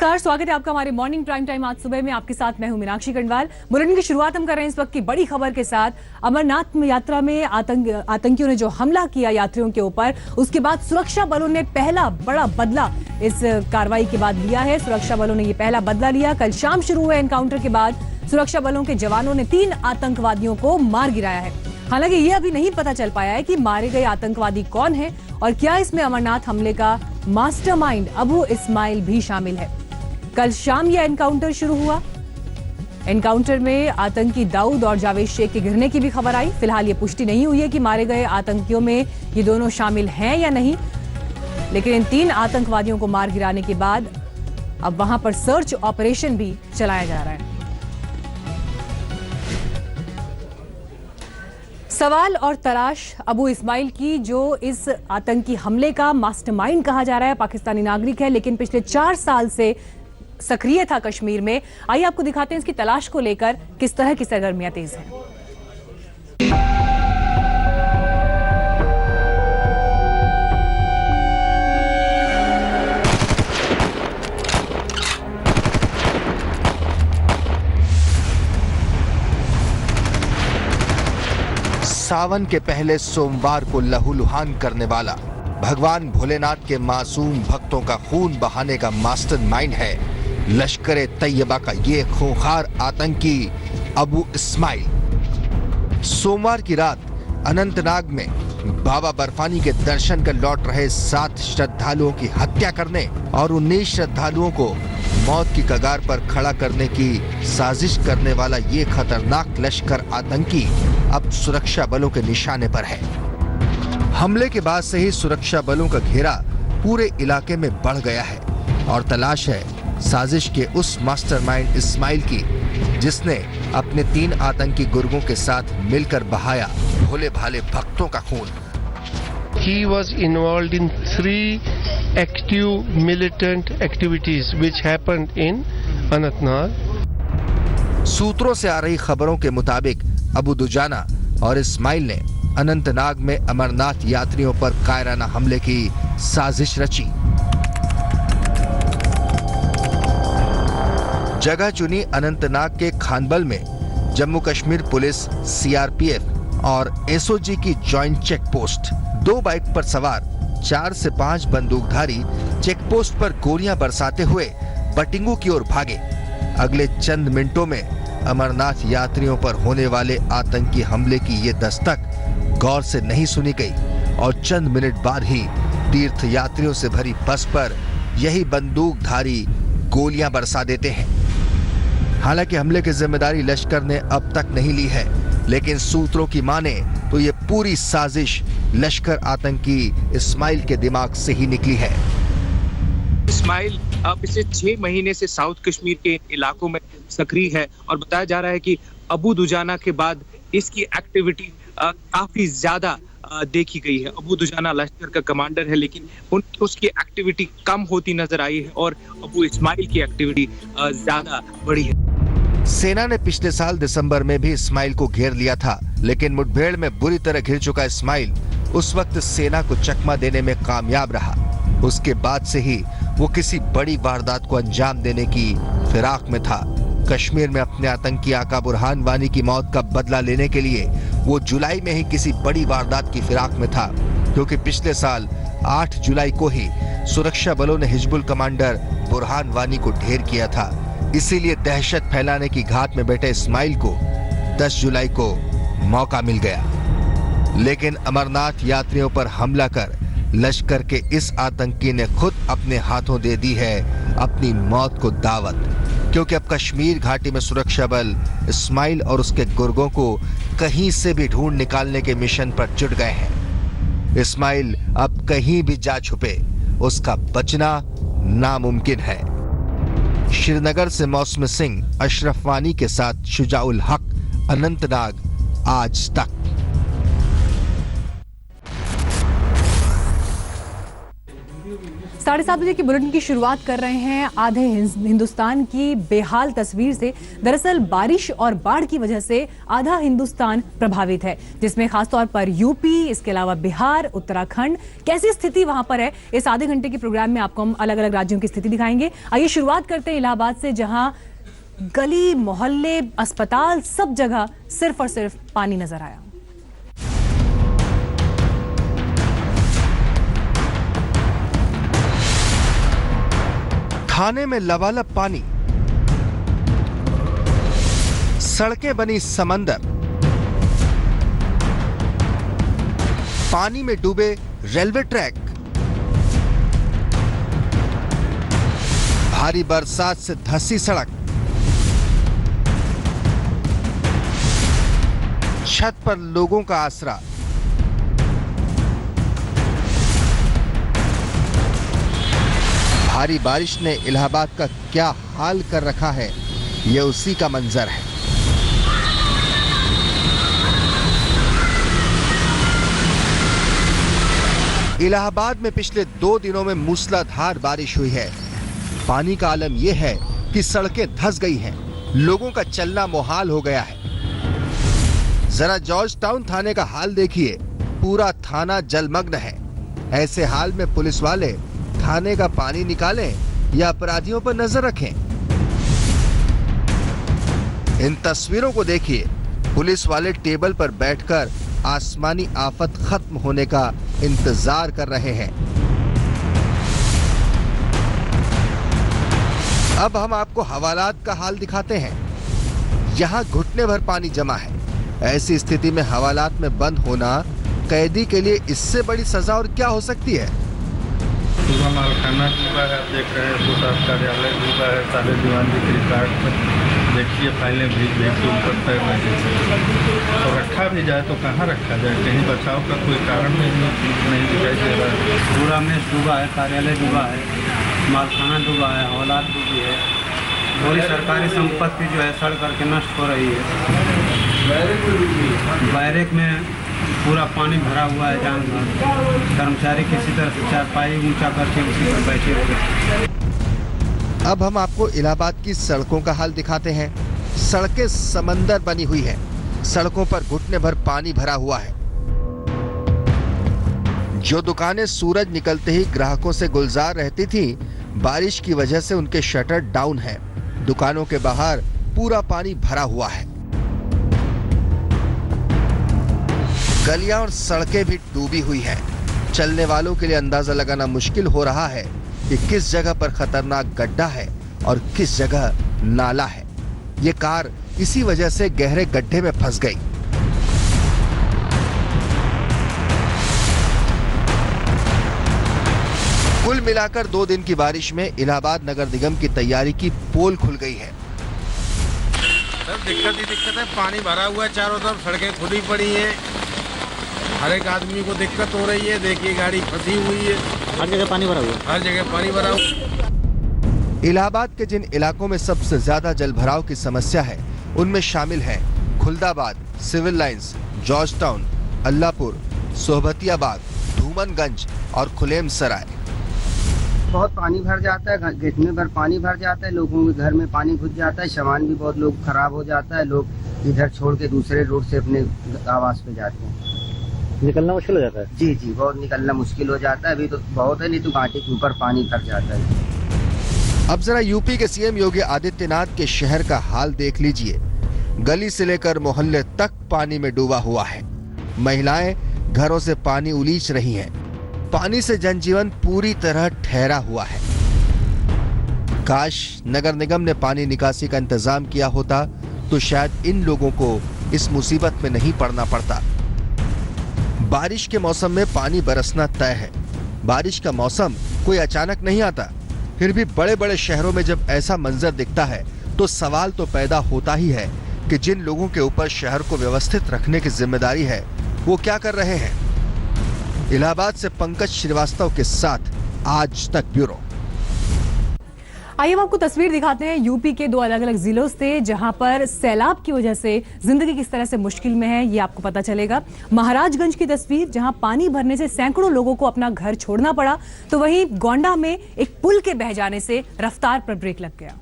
नमस्कार, स्वागत है आपका हमारे मॉर्निंग प्राइम टाइम। आज सुबह में आपके साथ मैं हूं मीनाक्षी गढ़वाल। बुलेटिन की शुरुआत हम कर रहे हैं इस वक्त की बड़ी खबर के साथ। अमरनाथ यात्रा में आतंकियों ने जो हमला किया यात्रियों के ऊपर, उसके बाद सुरक्षा बलों ने पहला बड़ा बदला इस कार्रवाई के बाद लिया है। सुरक्षा बलों ने ये पहला बदला लिया। कल शाम शुरू हुए एनकाउंटर के बाद सुरक्षा बलों के जवानों ने 3 आतंकवादियों को मार गिराया है। हालांकि ये अभी नहीं पता चल पाया है कि मारे गए आतंकवादी कौन है और क्या इसमें अमरनाथ हमले का मास्टरमाइंड अबू इस्माइल भी शामिल है। कल शाम यह एनकाउंटर शुरू हुआ। एनकाउंटर में आतंकी दाऊद और जावेद शेख के घिरने की भी खबर आई। फिलहाल ये पुष्टि नहीं हुई है कि मारे गए आतंकियों में ये दोनों शामिल हैं या नहीं, लेकिन इन 3 आतंकवादियों को मार गिराने के बाद अब वहां पर सर्च ऑपरेशन भी चलाया जा रहा है। सवाल और तलाश अबू इस्माइल की, जो इस आतंकी हमले का मास्टरमाइंड कहा जा रहा है। पाकिस्तानी नागरिक है, लेकिन पिछले 4 साल से सक्रिय था कश्मीर में। आइए आपको दिखाते हैं इसकी तलाश को लेकर किस तरह की सरगर्मियां तेज हैं। सावन के पहले सोमवार को लहूलुहान करने वाला, भगवान भोलेनाथ के मासूम भक्तों का खून बहाने का मास्टरमाइंड है लश्कर तैयबा का ये खूंखार आतंकी अबू इस्माइल। सोमवार की रात अनंतनाग में बाबा बर्फानी के दर्शन कर लौट रहे 7 श्रद्धालुओं की हत्या करने और 19 श्रद्धालुओं को मौत की कगार पर खड़ा करने की साजिश करने वाला ये खतरनाक लश्कर आतंकी अब सुरक्षा बलों के निशाने पर है। हमले के बाद से ही सुरक्षा बलों का घेरा पूरे इलाके में बढ़ गया है और तलाश है साजिश के उस मास्टरमाइंड इस्माइल की, जिसने अपने 3 आतंकी गुर्गों के साथ मिलकर बहाया भोले भाले भक्तों का खून। He was involved in 3 active militant activities which happened in Anantnag. सूत्रों से आ रही खबरों के मुताबिक अबू दुजाना और इस्माइल ने अनंतनाग में अमरनाथ यात्रियों पर कायराना हमले की साजिश रची। जगह चुनी अनंतनाग के खानबल में जम्मू कश्मीर पुलिस, सीआरपीएफ और एसओजी की जॉइंट चेक पोस्ट। 2 बाइक पर सवार 4 से 5 बंदूकधारी चेक पोस्ट पर गोलियां बरसाते हुए बटिंगू की ओर भागे। अगले चंद मिनटों में अमरनाथ यात्रियों पर होने वाले आतंकी हमले की ये दस्तक गौर से नहीं सुनी गई और चंद मिनट बाद ही तीर्थ यात्रियों से भरी बस पर यही बंदूकधारी गोलियां बरसा देते हैं। हालांकि हमले की जिम्मेदारी लश्कर ने अब तक नहीं ली है, लेकिन सूत्रों की माने तो ये पूरी साजिश लश्कर आतंकी इस्माइल के दिमाग से ही निकली है। इस्माइल पिछले 6 महीने से साउथ कश्मीर के इलाकों में सक्रिय है और बताया जा रहा है कि अबू दुजाना के बाद इसकी एक्टिविटी काफी ज्यादा देखी गई है। अबू दुजाना लश्कर का कमांडर है, लेकिन उसकी एक्टिविटी कम होती नजर आई है और अबू इस्माइल की एक्टिविटी ज्यादा बढ़ी है। सेना ने पिछले साल दिसंबर में भी इस्माइल को घेर लिया था, लेकिन मुठभेड़ में बुरी तरह घिर चुका इस्माइल उस वक्त सेना को चकमा देने में कामयाब रहा। उसके बाद से ही वो किसी बड़ी वारदात को अंजाम देने की फिराक में था। कश्मीर में अपने आतंकी आका बुरहान वानी की मौत का बदला लेने के लिए वो जुलाई में ही किसी बड़ी वारदात की फिराक में था, क्योंकि पिछले साल 8 जुलाई को ही सुरक्षा बलों ने हिजबुल कमांडर बुरहान वानी को ढेर किया था। इसीलिए दहशत फैलाने की घात में बैठे इस्माइल को 10 जुलाई को मौका मिल गया। लेकिन अमरनाथ यात्रियों पर हमला कर लश्कर के इस आतंकी ने खुद अपने हाथों दे दी है अपनी मौत को दावत, क्योंकि अब कश्मीर घाटी में सुरक्षा बल इस्माइल और उसके गुर्गों को कहीं से भी ढूंढ निकालने के मिशन पर जुट गए हैं। इस्माइल अब कहीं भी जा छुपे, उसका बचना नामुमकिन है। श्रीनगर से मौसम सिंह, अशरफ वानी के साथ शुजाउल हक, अनंतनाग, आज तक। 7:30 बजे की बुलेटिन की शुरुआत कर रहे हैं आधे हिंदुस्तान की बेहाल तस्वीर से। दरअसल बारिश और बाढ़ की वजह से आधा हिंदुस्तान प्रभावित है, जिसमें खासतौर पर यूपी, इसके अलावा बिहार, उत्तराखंड, कैसी स्थिति वहां पर है। इस आधे घंटे के प्रोग्राम में आपको हम अलग अलग राज्यों की स्थिति दिखाएंगे। आइए शुरुआत करते हैं इलाहाबाद से, जहां गली, मोहल्ले, अस्पताल, सब जगह सिर्फ और सिर्फ पानी नजर आया। थाने में लबालब पानी, सड़कें बनी समंदर, पानी में डूबे रेलवे ट्रैक, भारी बरसात से धंसी सड़क, छत पर लोगों का आसरा। भारी बारिश ने इलाहाबाद का क्या हाल कर रखा है, यह उसी का मंजर है। इलाहाबाद में पिछले 2 दिनों में मूसलाधार बारिश हुई है। पानी का आलम यह है कि सड़कें धंस गई हैं, लोगों का चलना मुहाल हो गया है। जरा जॉर्ज टाउन थाने का हाल देखिए, पूरा थाना जलमग्न है। ऐसे हाल में पुलिस वाले थाने का पानी निकालें या अपराधियों पर नजर रखें। इन तस्वीरों को देखिए, पुलिस वाले टेबल पर बैठकर आसमानी आफत खत्म होने का इंतजार कर रहे हैं। अब हम आपको हवालात का हाल दिखाते हैं। यहां घुटने भर पानी जमा है। ऐसी स्थिति में हवालात में बंद होना कैदी के लिए इससे बड़ी सजा और क्या हो सकती है। पूरा मालखाना डूबा है, देख रहे हैं। पूछताछ कार्यालय डूबा है, सारे दीवान जी के रिकॉर्ड पर देखिए, फाइलें भीग के ऊपर तैर रही है। तो रखा भी जाए तो कहाँ रखा जाए, कहीं बचाव का कोई कारण नहीं दिखाई दे रहा है। पूरा में डूबा है, कार्यालय डूबा है, मालखाना डूबा है, हवालात डूबी है, पूरी सरकारी संपत्ति जो है सड़ करके नष्ट हो रही है। बैरक में पूरा पानी भरा हुआ है, जान कर्मचारी किसी तरह से चारपाई ऊंचा करके उसी पर बैठे हुए। अब हम आपको इलाहाबाद की सड़कों का हाल दिखाते हैं। सड़कें समंदर बनी हुई है, सड़कों पर घुटने भर पानी भरा हुआ है। जो दुकानें सूरज निकलते ही ग्राहकों से गुलजार रहती थी, बारिश की वजह से उनके शटर डाउन हैं। दुकानों के बाहर पूरा पानी भरा हुआ है। गलियां और सड़कें भी डूबी हुई हैं। चलने वालों के लिए अंदाजा लगाना मुश्किल हो रहा है कि किस जगह पर खतरनाक गड्ढा है और किस जगह नाला है। ये कार इसी वजह से गहरे गड्ढे में फंस गई। कुल मिलाकर 2 दिन की बारिश में इलाहाबाद नगर निगम की तैयारी की पोल खुल गई है। सर दिक्कत ही दिक्कत है, पानी भरा हुआ है चारों तरफ, सड़कें खुली पड़ी हैं, हर एक आदमी को दिक्कत हो रही है। देखिए गाड़ी फंसी हुई है, हर जगह पानी भरा हुआ है, हर जगह पानी भरा हुआ। इलाहाबाद के जिन इलाकों में सबसे ज्यादा जल भराव की समस्या है, उनमें शामिल हैं Khuldabad, civil lines, George Town, Allahpur, Sohbatiyabagh, Dhoomanganj और खुलेम सराय। बहुत पानी भर जाता है, घुटने भर पानी भर जाता है, लोगों के घर में पानी घुस जाता है, सामान भी बहुत लोग खराब हो जाता है। लोग इधर छोड़ के दूसरे रोड से अपने आवास पे जाते हैं। निकलना मुश्किल हो जाता है। जी जी, बहुत निकलना मुश्किल हो जाता है। अभी तो बहुत है, नहीं तो घाटी के ऊपर पानी भर जाता है। अब जरा यूपी के सीएम योगी आदित्यनाथ के शहर का हाल देख लीजिए। गली से लेकर मोहल्ले तक पानी में डूबा हुआ है। महिलाएं घरों से पानी उलीच रही हैं। पानी से जनजीवन पूरी तरह ठहरा हुआ है। काश नगर निगम ने पानी निकासी का इंतजाम किया होता तो शायद इन लोगों को इस मुसीबत में नहीं पड़ना पड़ता। बारिश के मौसम में पानी बरसना तय है। बारिश का मौसम कोई अचानक नहीं आता। फिर भी बड़े बड़े शहरों में जब ऐसा मंजर दिखता है तो सवाल तो पैदा होता ही है कि जिन लोगों के ऊपर शहर को व्यवस्थित रखने की जिम्मेदारी है, वो क्या कर रहे हैं। इलाहाबाद से पंकज श्रीवास्तव के साथ आज तक ब्यूरो। आइए हम आपको तस्वीर दिखाते हैं यूपी के दो अलग अलग जिलों से, जहां पर सैलाब की वजह से जिंदगी किस तरह से मुश्किल में है ये आपको पता चलेगा। महाराजगंज की तस्वीर, जहां पानी भरने से सैकड़ों लोगों को अपना घर छोड़ना पड़ा, तो वहीं गोंडा में एक पुल के बह जाने से रफ्तार पर ब्रेक लग गया।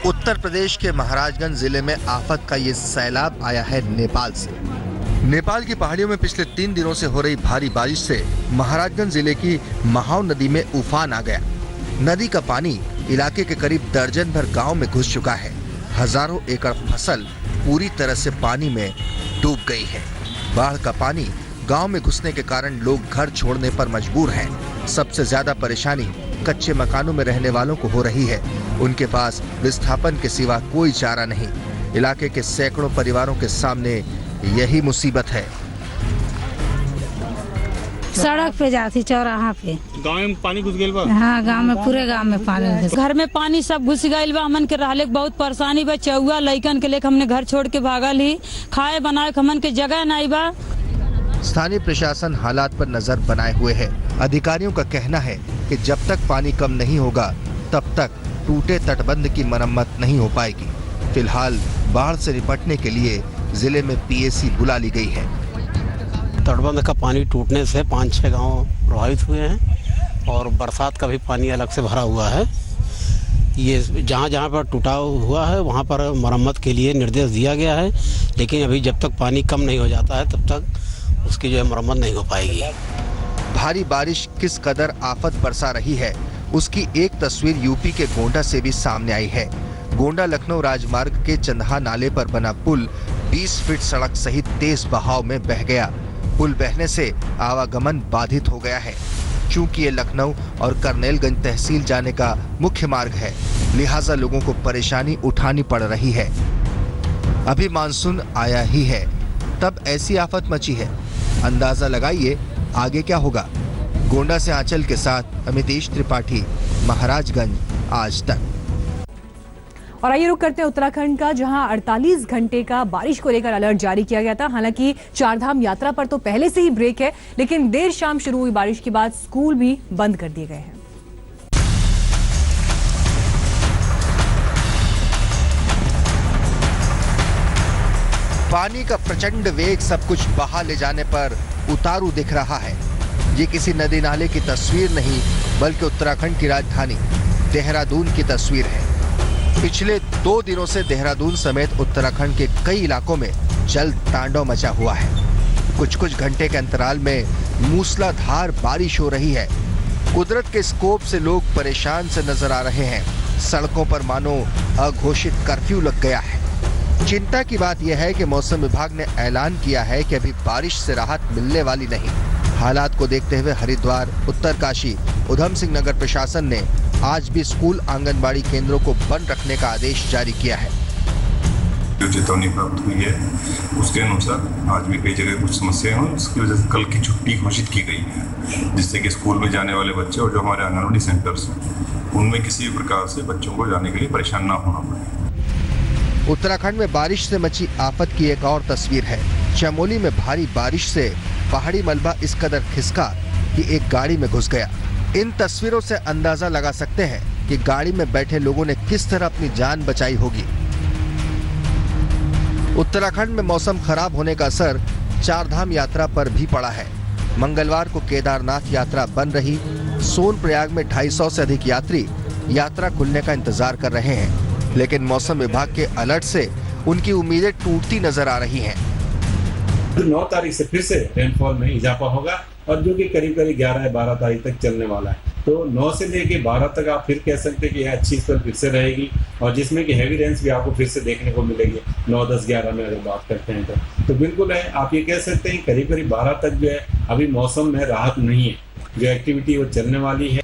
उत्तर प्रदेश के महाराजगंज जिले में आफत का ये सैलाब आया है नेपाल से। नेपाल की पहाड़ियों में पिछले 3 दिनों से हो रही भारी बारिश से महाराजगंज जिले की महाव नदी में उफान आ गया। नदी का पानी इलाके के करीब दर्जन भर गांव में घुस चुका है। हजारों एकड़ फसल पूरी तरह से पानी में डूब गई है। बाढ़ का पानी गांव में घुसने के कारण लोग घर छोड़ने पर मजबूर हैं। सबसे ज्यादा परेशानी कच्चे मकानों में रहने वालों को हो रही है। उनके पास विस्थापन के सिवा कोई चारा नहीं। इलाके के सैकड़ों परिवारों के सामने यही मुसीबत है। सड़क पे जाती चौराहा पे गाँव में पानी घुस गइल बा। हाँ, गांव में पूरे गांव में पानी घुस। घर में पानी सब घुस गइल बा। हमन के रहले बहुत परेशानी बा। चौआ लइकन के लेके हमने घर छोड़ के भागल ही। खाए बनाए हमन के जगह नहीं बा। स्थानीय प्रशासन हालात पर नजर बनाए हुए है। अधिकारियों का कहना है कि जब तक पानी कम नहीं होगा तब तक टूटे तटबंध की मरम्मत नहीं हो पाएगी। फिलहाल बाढ़ से निपटने के लिए जिले में पीएसी बुला ली गई है। तटबंध का पानी टूटने से 5-6 गांव प्रभावित हुए हैं और बरसात का भी पानी अलग से भरा हुआ है। ये जहां जहां पर टूटाव हुआ है वहां पर मरम्मत के लिए निर्देश दिया गया है, लेकिन अभी जब तक पानी कम नहीं हो जाता है तब तक उसकी जो है मरम्मत नहीं हो पाएगी। भारी बारिश किस कदर आफत बरसा रही है उसकी एक तस्वीर यूपी के गोंडा से भी सामने आई है। गोंडा लखनऊ राजमार्ग के चंदहा नाले पर बना पुल 20 फीट सड़क सहित तेज बहाव में बह गया। पुल बहने से आवागमन बाधित हो गया है। चूंकि ये लखनऊ और करनेलगंज तहसील जाने का मुख्य मार्ग है, लिहाजा लोगों को परेशानी उठानी पड़ रही है। अभी मानसून आया ही है, तब ऐसी आफत मची है। अंदाजा लगाइए आगे क्या होगा। गोंडा से आंचल के साथ अमितेश त्रिपाठी, महाराजगंज, आज तक। और आइए रुक करते हैं उत्तराखंड का, जहां 48 घंटे का बारिश को लेकर अलर्ट जारी किया गया था। हालांकि चारधाम यात्रा पर तो पहले से ही ब्रेक है, लेकिन देर शाम शुरू हुई बारिश के बाद स्कूल भी बंद कर दिए गए हैं। पानी का प्रचंड वेग सब कुछ बहा ले जाने पर उतारू दिख रहा है। ये किसी नदी नाले की तस्वीर नहीं, बल्कि उत्तराखंड की राजधानी देहरादून की तस्वीर है। पिछले 2 दिनों से देहरादून समेत उत्तराखंड के कई इलाकों में जल तांडव मचा हुआ है। कुछ कुछ घंटे के अंतराल में मूसलाधार बारिश हो रही है। कुदरत के स्कोप से लोग परेशान से नजर आ रहे हैं। सड़कों पर मानो अघोषित कर्फ्यू लग गया है। चिंता की बात यह है कि मौसम विभाग ने ऐलान किया है कि अभी बारिश से राहत मिलने वाली नहीं। हालात को देखते हुए हरिद्वार, उत्तरकाशी, उधम सिंह नगर प्रशासन ने आज भी स्कूल आंगनबाड़ी केंद्रों को बंद रखने का आदेश जारी किया है। जो चेतावनी प्राप्त हुई है उसके अनुसार आज भी कई जगह कुछ समस्याएं हुई, उसकी वजह से कल की छुट्टी घोषित की गई है, जिससे कि स्कूल में जाने वाले बच्चे और जो हमारे आंगनबाड़ी सेंटर्स हैं उनमें किसी भी प्रकार से बच्चों को जाने के लिए परेशान ना होना पड़े। उत्तराखंड में बारिश से मची आफत की एक और तस्वीर है। चमोली में भारी बारिश से पहाड़ी मलबा इस कदर खिसका कि एक गाड़ी में घुस गया। इन तस्वीरों से अंदाजा लगा सकते हैं कि गाड़ी में बैठे लोगों ने किस तरह अपनी जान बचाई होगी। उत्तराखंड में मौसम खराब होने का असर चारधाम यात्रा पर भी पड़ा है। मंगलवार को केदारनाथ यात्रा बंद रही। सोनप्रयाग में 250 से अधिक यात्री यात्रा खुलने का इंतजार कर रहे हैं, लेकिन मौसम विभाग के अलर्ट से उनकी उम्मीदें टूटती नजर आ रही हैं। 9 तारीख से फिर से रेनफॉल में इजाफा होगा और जो कि करीब 11 या 12 तारीख तक चलने वाला है। तो 9 से लेके 12 तक आप फिर कह सकते हैं कि यह अच्छी स्पेल फिर से रहेगी, और जिसमें कि हैवी रेंस भी आपको फिर से देखने को मिलेगी 9, 10, 11 में अगर बात करते हैं तो बिल्कुल है। आप ये कह सकते हैं करीब 12 तक जो है अभी मौसम में राहत नहीं है, जो एक्टिविटी वो चलने वाली है।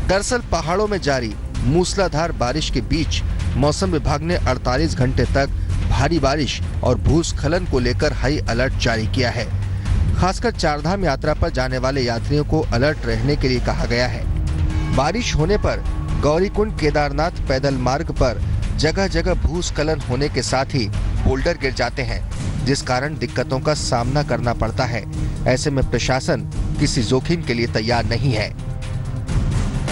दरअसल पहाड़ों में जारी मूसलाधार बारिश के बीच मौसम विभाग ने 48 घंटे तक भारी बारिश और भूस्खलन को लेकर हाई अलर्ट जारी किया है। खासकर चारधाम यात्रा पर जाने वाले यात्रियों को अलर्ट रहने के लिए कहा गया है। बारिश होने पर गौरीकुंड केदारनाथ पैदल मार्ग पर जगह जगह भूस्खलन होने के साथ ही बोल्डर गिर जाते हैं, जिस कारण दिक्कतों का सामना करना पड़ता है। ऐसे में प्रशासन किसी जोखिम के लिए तैयार नहीं है।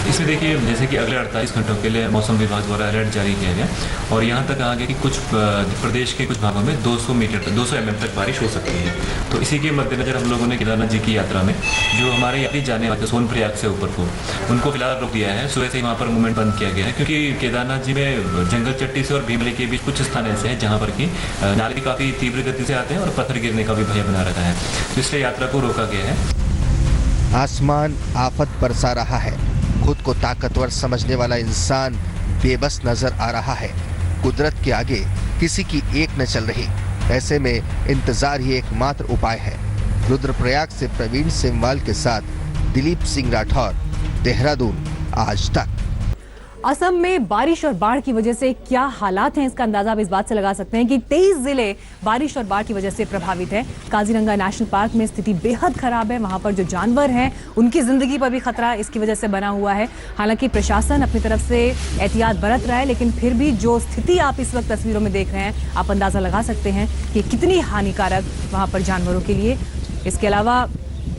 इसमें देखिए, जैसे कि अगले 48 घंटों के लिए मौसम विभाग द्वारा अलर्ट जारी किया गया और यहाँ तक कहा गया कि कुछ प्रदेश के कुछ भागों में 200 mm तक बारिश हो सकती है। तो इसी के मद्देनजर हम लोगों ने केदारनाथ जी की यात्रा में जो हमारे यात्री जाने वाले सोनप्रयाग से ऊपर को, उनको फिलहाल रोक दिया है। सुबह से ही वहाँ पर मूवमेंट बंद किया गया है, क्योंकि केदारनाथ जी में जंगल चट्टी से और भीमले के बीच कुछ स्थान ऐसे हैं जहाँ पर कि नाले भी काफ़ी तीव्र गति से आते हैं और पत्थर गिरने का भी भय बना रहता है, तो इसलिए यात्रा को रोका गया है। आसमान आफत बरसा रहा है। खुद को ताकतवर समझने वाला इंसान बेबस नजर आ रहा है। कुदरत के आगे किसी की एक न चल रही। ऐसे में इंतजार ही एकमात्र उपाय है। रुद्रप्रयाग से प्रवीण सेमवाल के साथ दिलीप सिंह राठौर, देहरादून, आज तक। असम में बारिश और बाढ़ की वजह से क्या हालात हैं, इसका अंदाजा आप इस बात से लगा सकते हैं कि 23 जिले बारिश और बाढ़ की वजह से प्रभावित हैं। काजीरंगा नेशनल पार्क में स्थिति बेहद खराब है। वहां पर जो जानवर हैं उनकी जिंदगी पर भी खतरा इसकी वजह से बना हुआ है। हालांकि प्रशासन अपनी तरफ से एहतियात बरत रहा है, लेकिन फिर भी जो स्थिति आप इस वक्त तस्वीरों में देख रहे हैं, आप अंदाजा लगा सकते हैं कि कितनी हानिकारक वहां पर जानवरों के लिए। इसके अलावा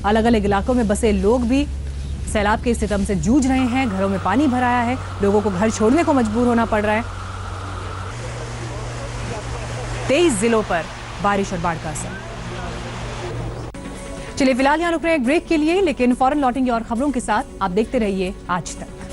अलग अलग इलाकों में बसे लोग भी सैलाब के सितम से जूझ रहे हैं। घरों में पानी भर आया है, लोगों को घर छोड़ने को मजबूर होना पड़ रहा है। 23 जिलों पर बारिश और बाढ़ का असर। चलिए फिलहाल यहाँ रुक रहे हैं ब्रेक के लिए, लेकिन फौरन लौटेंगे और खबरों के साथ। आप देखते रहिए आज तक।